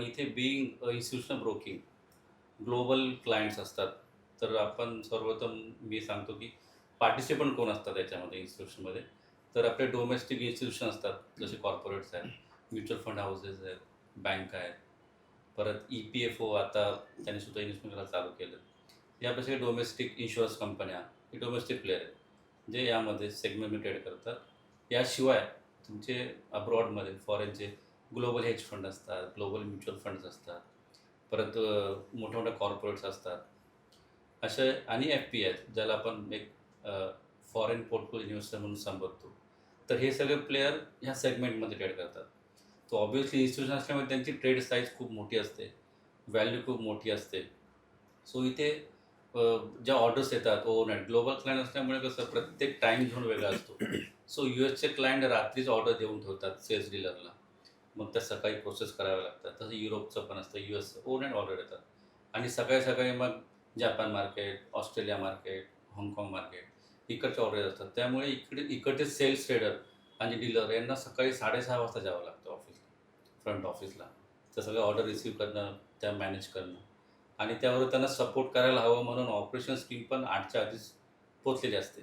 इथे being institutional broking global clients असतात. तर आपण सर्वप्रथम मी सांगतो की पार्टिसिपंट कोण असतात याच्यामध्ये इन्स्टिट्यूशनमध्ये. तर आपले डोमेस्टिक इन्स्टिट्यूशन असतात, जसे कॉर्पोरेट्स आहेत, म्युच्युअल फंड हाऊसेस आहेत, बँका आहेत. परत ई-पी-एफ-ओ आता त्यांनी सुद्धा इन्व्हेस्टमेंट करायला चालू केलं. यापेक्षा डोमेस्टिक इन्शुरन्स कंपन्या हे डोमेस्टिक प्लेयर आहेत, जे यामध्ये सेगमेंट ट्रेड करतात. याशिवाय तुमचे अब्रॉडमध्ये फॉरेनचे ग्लोबल हेज फंड असतात, ग्लोबल म्युच्युअल फंड्स असतात. परत मोठ्या-मोठ्या कॉर्पोरेट्स असतात. असे आणि एफ-पी आहेत, ज्याला आपण एक फॉरेन पोर्टफोलिओ इन्व्हेस्टर म्हणून संबोधतो. तर हे सगळे प्लेयर ह्या सेगमेंटमध्ये ट्रेड करतात. तो ऑब्व्हियसली इन्स्टिट्यूशन असल्यामुळे त्यांची ट्रेड साईज खूप मोठी असते, व्हॅल्यू खूप मोठी असते. सो इथे अ, ज्या ऑर्डर्स येतात ओव्हरनाईट ग्लोबल क्लायंट असल्यामुळे कसं प्रत्येक टाईम झोन वेगळा असतो. सो यूएसचे क्लायंट रात्रीच ऑर्डर देऊन ठेवतात सेल्स डीलरला. मग त्या सकाळी प्रोसेस कराव्या लागतात. तसं युरोपचं पण असतं, यूएसचं ओव्हरनाईट ऑर्डर येतात. आणि सकाळी-सकाळी मग जपान मार्केट, ऑस्ट्रेलिया मार्केट, हाँगकाँग मार्केट इकडच्या ऑर्डर असतात. त्यामुळे इकडचे सेल्स ट्रेडर आणि डीलर यांना सकाळी 6:30 वाजता जावं लागतं ऑफिसला, फ्रंट ऑफिसला. त्या सगळ्या ऑर्डर रिसीव्ह करणं, त्या मॅनेज करणं आणि त्यावर त्यांना सपोर्ट करायला हवं म्हणून ऑपरेशन्स टीम पण 8च्या आधीच पोहोचलेली असते.